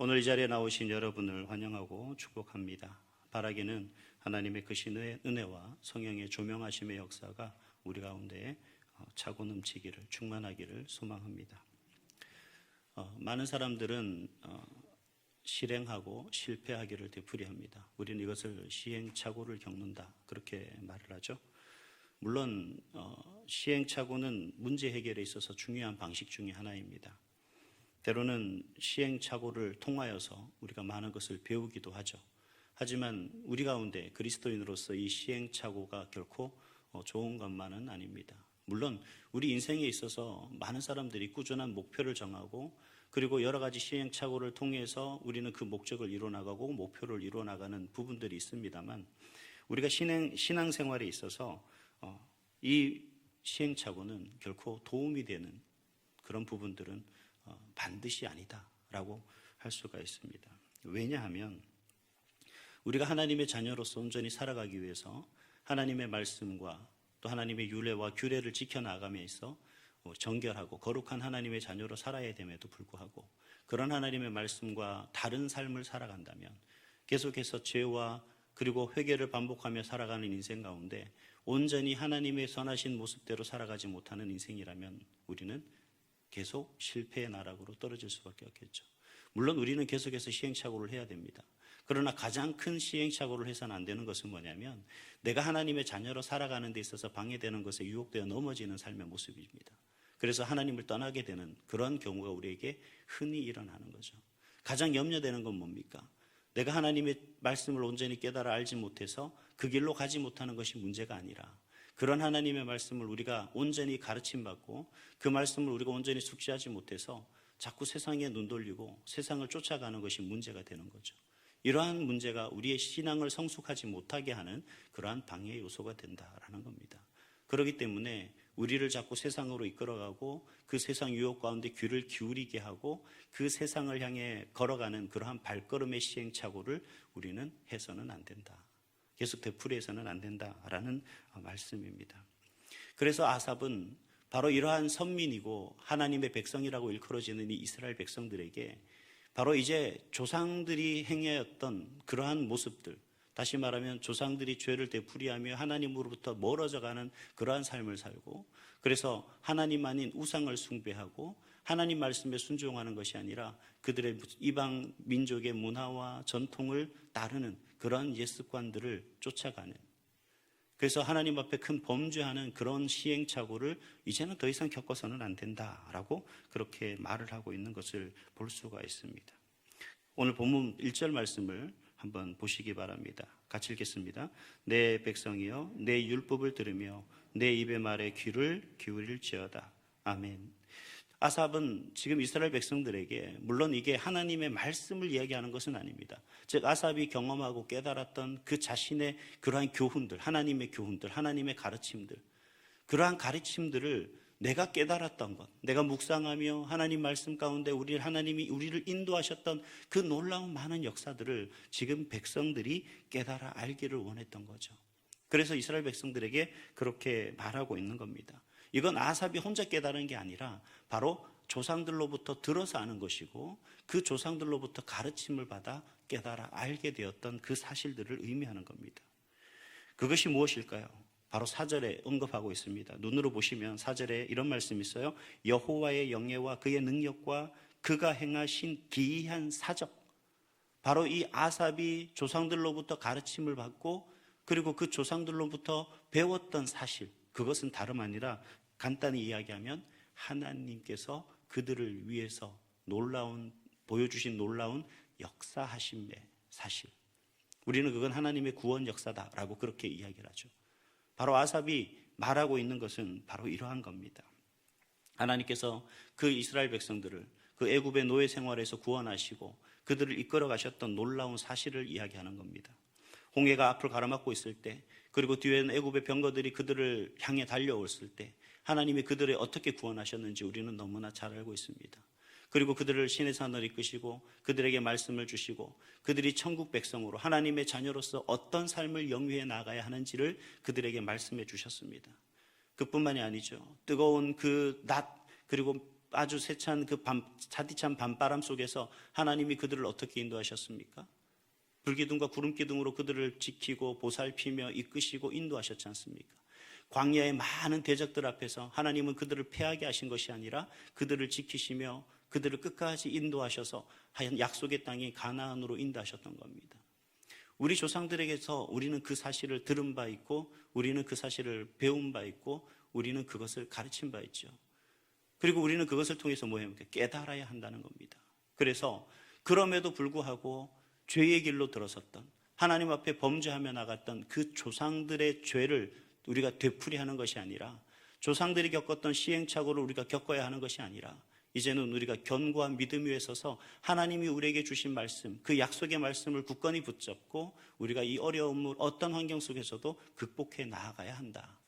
오늘 이 자리에 나오신 여러분을 환영하고 축복합니다. 바라기는 하나님의 크신 은혜와 성령의 조명하심의 역사가 우리 가운데 차고 넘치기를, 충만하기를 소망합니다. 많은 사람들은 실행하고 실패하기를 되풀이합니다. 우리는 이것을 시행착오를 겪는다, 그렇게 말을 하죠. 물론 시행착오는 문제 해결에 있어서 중요한 방식 중에 하나입니다. 때로는 시행착오를 통하여서 우리가 많은 것을 배우기도 하죠. 하지만 우리 가운데 그리스도인으로서 이 시행착오가 결코 좋은 것만은 아닙니다. 물론 우리 인생에 있어서 많은 사람들이 꾸준한 목표를 정하고, 그리고 여러 가지 시행착오를 통해서 우리는 그 목적을 이루어나가고 목표를 이루어나가는 부분들이 있습니다만, 우리가 신앙생활에 있어서 이 시행착오는 결코 도움이 되는 그런 부분들은 반드시 아니다라고 할 수가 있습니다. 왜냐하면 우리가 하나님의 자녀로서 온전히 살아가기 위해서 하나님의 말씀과 또 하나님의 율례와 규례를 지켜나감에 있어 정결하고 거룩한 하나님의 자녀로 살아야 됨에도 불구하고, 그런 하나님의 말씀과 다른 삶을 살아간다면 계속해서 죄와 그리고 회개를 반복하며 살아가는 인생 가운데 온전히 하나님의 선하신 모습대로 살아가지 못하는 인생이라면 우리는 계속 실패의 나락으로 떨어질 수밖에 없겠죠. 물론 우리는 계속해서 시행착오를 해야 됩니다. 그러나 가장 큰 시행착오를 해서는 안 되는 것은 뭐냐면, 내가 하나님의 자녀로 살아가는 데 있어서 방해되는 것에 유혹되어 넘어지는 삶의 모습입니다. 그래서 하나님을 떠나게 되는 그런 경우가 우리에게 흔히 일어나는 거죠. 가장 염려되는 건 뭡니까? 내가 하나님의 말씀을 온전히 깨달아 알지 못해서 그 길로 가지 못하는 것이 문제가 아니라, 그런 하나님의 말씀을 우리가 온전히 가르침받고 그 말씀을 우리가 온전히 숙지하지 못해서 자꾸 세상에 눈 돌리고 세상을 쫓아가는 것이 문제가 되는 거죠. 이러한 문제가 우리의 신앙을 성숙하지 못하게 하는 그러한 방해 요소가 된다라는 겁니다. 그렇기 때문에 우리를 자꾸 세상으로 이끌어가고 그 세상 유혹 가운데 귀를 기울이게 하고 그 세상을 향해 걸어가는 그러한 발걸음의 시행착오를 우리는 해서는 안 된다, 계속 되풀이해서는 안 된다라는 말씀입니다. 그래서 아삽은 바로 이러한 선민이고 하나님의 백성이라고 일컬어지는 이 이스라엘 백성들에게 바로 이제 조상들이 행하였던 그러한 모습들, 다시 말하면 조상들이 죄를 되풀이하며 하나님으로부터 멀어져가는 그러한 삶을 살고, 그래서 하나님 아닌 우상을 숭배하고 하나님 말씀에 순종하는 것이 아니라 그들의 이방 민족의 문화와 전통을 따르는 그런 옛 습관들을 쫓아가는, 그래서 하나님 앞에 큰 범죄하는 그런 시행착오를 이제는 더 이상 겪어서는 안 된다라고 그렇게 말을 하고 있는 것을 볼 수가 있습니다. 오늘 본문 1절 말씀을 한번 보시기 바랍니다. 같이 읽겠습니다. 내 백성이여 내 율법을 들으며 내 입의 말에 귀를 기울일지어다. 아멘. 아삽은 지금 이스라엘 백성들에게, 물론 이게 하나님의 말씀을 이야기하는 것은 아닙니다. 즉 아삽이 경험하고 깨달았던 그 자신의 그러한 교훈들, 하나님의 교훈들, 하나님의 가르침들, 그러한 가르침들을 내가 깨달았던 것, 내가 묵상하며 하나님 말씀 가운데 하나님이 우리를 인도하셨던 그 놀라운 많은 역사들을 지금 백성들이 깨달아 알기를 원했던 거죠. 그래서 이스라엘 백성들에게 그렇게 말하고 있는 겁니다. 이건 아삽이 혼자 깨달은 게 아니라 바로 조상들로부터 들어서 아는 것이고, 그 조상들로부터 가르침을 받아 깨달아 알게 되었던 그 사실들을 의미하는 겁니다. 그것이 무엇일까요? 바로 4절에 언급하고 있습니다. 눈으로 보시면 4절에 이런 말씀이 있어요. 여호와의 영예와 그의 능력과 그가 행하신 기이한 사적. 바로 이 아삽이 조상들로부터 가르침을 받고 그리고 그 조상들로부터 배웠던 사실, 그것은 다름 아니라 간단히 이야기하면 하나님께서 그들을 위해서 보여주신 놀라운 역사하심의 사실, 우리는 그건 하나님의 구원 역사다라고 그렇게 이야기를 하죠. 바로 아삽이 말하고 있는 것은 바로 이러한 겁니다. 하나님께서 그 이스라엘 백성들을 그 애굽의 노예 생활에서 구원하시고 그들을 이끌어 가셨던 놀라운 사실을 이야기하는 겁니다. 홍해가 앞을 가로막고 있을 때, 그리고 뒤에는 애굽의 병거들이 그들을 향해 달려왔을 때 하나님이 그들을 어떻게 구원하셨는지 우리는 너무나 잘 알고 있습니다. 그리고 그들을 신의 산을 이끄시고 그들에게 말씀을 주시고 그들이 천국 백성으로 하나님의 자녀로서 어떤 삶을 영위해 나가야 하는지를 그들에게 말씀해 주셨습니다. 그뿐만이 아니죠. 뜨거운 그 낮, 그리고 아주 세찬 차디찬 밤바람 속에서 하나님이 그들을 어떻게 인도하셨습니까? 불기둥과 구름기둥으로 그들을 지키고 보살피며 이끄시고 인도하셨지 않습니까? 광야의 많은 대적들 앞에서 하나님은 그들을 패하게 하신 것이 아니라 그들을 지키시며 그들을 끝까지 인도하셔서 약속의 땅이 가나안으로 인도하셨던 겁니다. 우리 조상들에게서 우리는 그 사실을 들은 바 있고 우리는 그 사실을 배운 바 있고 우리는 그것을 가르친 바 있죠. 그리고 우리는 그것을 통해서 뭐합니까? 깨달아야 한다는 겁니다. 그래서 그럼에도 불구하고 죄의 길로 들어섰던 하나님 앞에 범죄하며 나갔던 그 조상들의 죄를 우리가 되풀이하는 것이 아니라 조상들이 겪었던 시행착오를 우리가 겪어야 하는 것이 아니라 이제는 우리가 견고한 믿음 위에 서서 하나님이 우리에게 주신 말씀, 그 약속의 말씀을 굳건히 붙잡고 우리가 이 어려움을 어떤 환경 속에서도 극복해 나아가야 한다.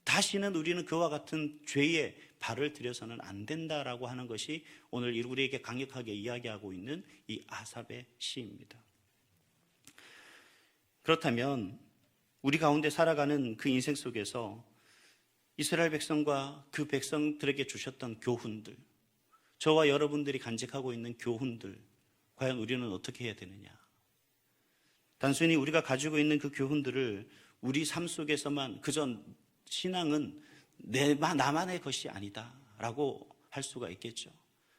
다시는 우리는 그와 같은 죄에 발을 들여서는 안 된다라고 하는 것이 오늘 우리에게 강력하게 이야기하고 있는 이 아삽의 시입니다. 그렇다면 우리 가운데 살아가는 그 인생 속에서 이스라엘 백성과 그 백성들에게 주셨던 교훈들, 저와 여러분들이 간직하고 있는 교훈들, 과연 우리는 어떻게 해야 되느냐? 단순히 우리가 가지고 있는 그 교훈들을 우리 삶 속에서만 그저 신앙은 나만의 것이 아니다 라고 할 수가 있겠죠.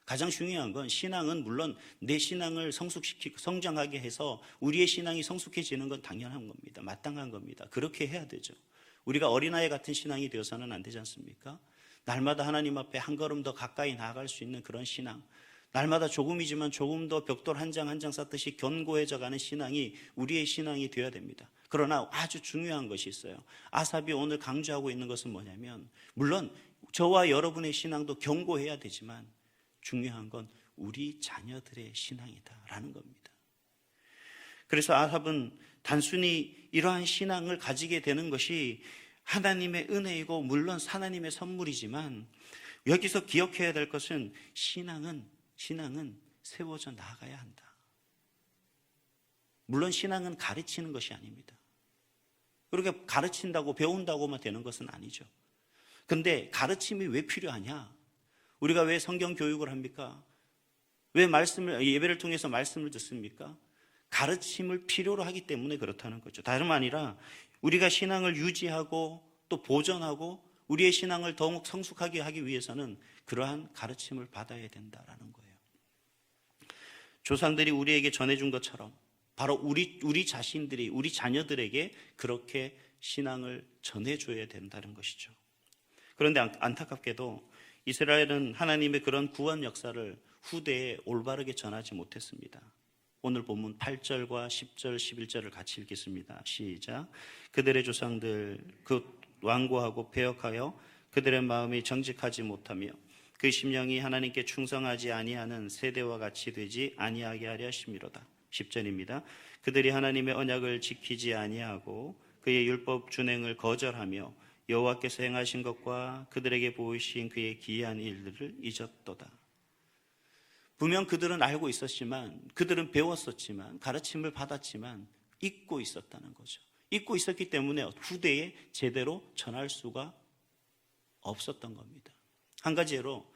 가장 중요한 건 신앙은 물론 내 신앙을 성숙시키고 성장하게 해서 우리의 신앙이 성숙해지는 건 당연한 겁니다. 마땅한 겁니다. 그렇게 해야 되죠. 우리가 어린아이 같은 신앙이 되어서는 안 되지 않습니까? 날마다 하나님 앞에 한 걸음 더 가까이 나아갈 수 있는 그런 신앙, 날마다 조금이지만 조금 더 벽돌 한 장 한 장 쌓듯이 견고해져가는 신앙이 우리의 신앙이 되어야 됩니다. 그러나 아주 중요한 것이 있어요. 아삽이 오늘 강조하고 있는 것은 뭐냐면 물론 저와 여러분의 신앙도 견고해야 되지만 중요한 건 우리 자녀들의 신앙이다라는 겁니다. 그래서 아삽은 단순히 이러한 신앙을 가지게 되는 것이 하나님의 은혜이고 물론 하나님의 선물이지만 여기서 기억해야 될 것은 신앙은 세워져 나가야 한다. 물론 신앙은 가르치는 것이 아닙니다. 그렇게 가르친다고 배운다고만 되는 것은 아니죠. 근데 가르침이 왜 필요하냐? 우리가 왜 성경 교육을 합니까? 왜 예배를 통해서 말씀을 듣습니까? 가르침을 필요로 하기 때문에 그렇다는 거죠. 다름 아니라 우리가 신앙을 유지하고 또 보존하고 우리의 신앙을 더욱 성숙하게 하기 위해서는 그러한 가르침을 받아야 된다라는 거예요. 조상들이 우리에게 전해준 것처럼 바로 우리 자신들이 우리 자녀들에게 그렇게 신앙을 전해줘야 된다는 것이죠. 그런데 안타깝게도 이스라엘은 하나님의 그런 구원 역사를 후대에 올바르게 전하지 못했습니다. 오늘 본문 8절과 10절, 11절을 같이 읽겠습니다. 시작. 그들의 조상들 완고하고 배역하여 그들의 마음이 정직하지 못하며 그 심령이 하나님께 충성하지 아니하는 세대와 같이 되지 아니하게 하려 하심이로다. 10절입니다. 그들이 하나님의 언약을 지키지 아니하고 그의 율법 준행을 거절하며 여호와께서 행하신 것과 그들에게 보이신 그의 기이한 일들을 잊었도다. 분명 그들은 알고 있었지만 그들은 배웠었지만 가르침을 받았지만 잊고 있었다는 거죠. 잊고 있었기 때문에 후대에 제대로 전할 수가 없었던 겁니다. 한 가지 예로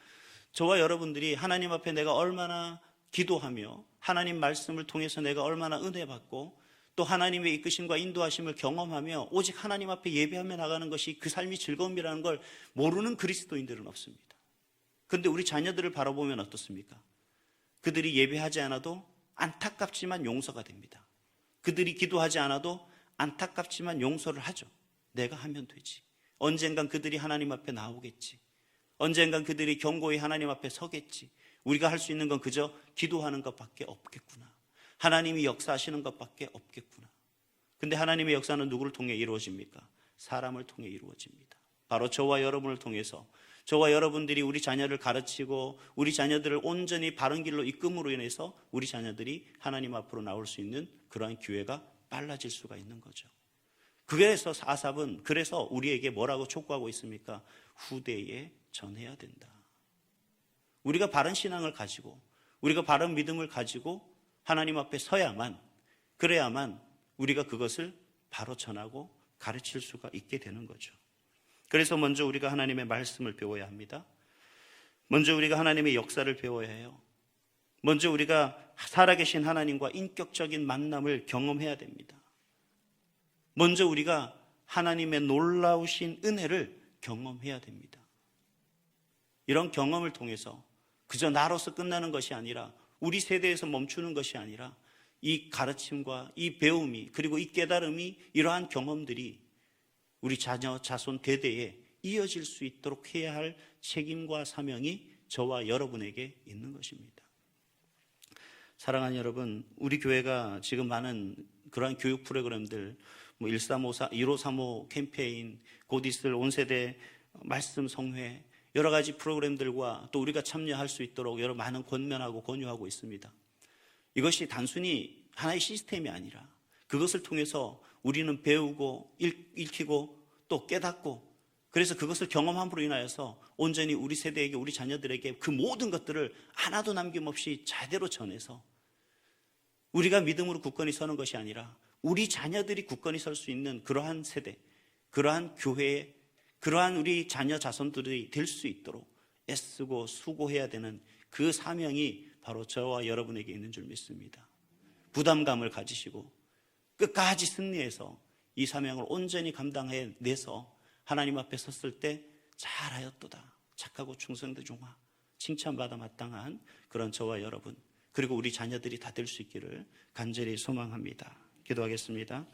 저와 여러분들이 하나님 앞에 내가 얼마나 기도하며 하나님 말씀을 통해서 내가 얼마나 은혜 받고 또 하나님의 이끄심과 인도하심을 경험하며 오직 하나님 앞에 예배하며 나가는 것이 그 삶이 즐거움이라는 걸 모르는 그리스도인들은 없습니다. 그런데 우리 자녀들을 바라보면 어떻습니까? 그들이 예배하지 않아도 안타깝지만 용서가 됩니다. 그들이 기도하지 않아도 안타깝지만 용서를 하죠. 내가 하면 되지. 언젠간 그들이 하나님 앞에 나오겠지. 언젠간 그들이 견고히 하나님 앞에 서겠지. 우리가 할 수 있는 건 그저 기도하는 것밖에 없겠구나. 하나님이 역사하시는 것밖에 없겠구나. 근데 하나님의 역사는 누구를 통해 이루어집니까? 사람을 통해 이루어집니다. 바로 저와 여러분을 통해서 저와 여러분들이 우리 자녀를 가르치고 우리 자녀들을 온전히 바른 길로 이끌므로 인해서 우리 자녀들이 하나님 앞으로 나올 수 있는 그러한 기회가 빨라질 수가 있는 거죠. 그래서 아삽은 그래서 우리에게 뭐라고 촉구하고 있습니까? 후대에 전해야 된다. 우리가 바른 신앙을 가지고 우리가 바른 믿음을 가지고 하나님 앞에 서야만 그래야만 우리가 그것을 바로 전하고 가르칠 수가 있게 되는 거죠. 그래서 먼저 우리가 하나님의 말씀을 배워야 합니다. 먼저 우리가 하나님의 역사를 배워야 해요. 먼저 우리가 살아계신 하나님과 인격적인 만남을 경험해야 됩니다. 먼저 우리가 하나님의 놀라우신 은혜를 경험해야 됩니다. 이런 경험을 통해서 그저 나로서 끝나는 것이 아니라, 우리 세대에서 멈추는 것이 아니라, 이 가르침과 이 배움이, 그리고 이 깨달음이, 이러한 경험들이 우리 자녀 자손 대대에 이어질 수 있도록 해야 할 책임과 사명이 저와 여러분에게 있는 것입니다. 사랑하는 여러분, 우리 교회가 지금 많은 그러한 교육 프로그램들, 1354, 1535 캠페인, 곧 있을 온세대 말씀 성회, 여러 가지 프로그램들과 또 우리가 참여할 수 있도록 여러 많은 권면하고 권유하고 있습니다. 이것이 단순히 하나의 시스템이 아니라, 그것을 통해서 우리는 배우고 읽히고 또 깨닫고, 그래서 그것을 경험함으로 인하여서 온전히 우리 세대에게, 우리 자녀들에게 그 모든 것들을 하나도 남김없이 제대로 전해서 우리가 믿음으로 굳건히 서는 것이 아니라 우리 자녀들이 굳건히 설 수 있는 그러한 세대, 그러한 교회, 그러한 우리 자녀 자손들이 될 수 있도록 애쓰고 수고해야 되는 그 사명이 바로 저와 여러분에게 있는 줄 믿습니다. 부담감을 가지시고 끝까지 승리해서 이 사명을 온전히 감당해내서 하나님 앞에 섰을 때 잘하였도다, 착하고 충성된 종아, 칭찬받아 마땅한 그런 저와 여러분, 그리고 우리 자녀들이 다 될 수 있기를 간절히 소망합니다. 기도하겠습니다.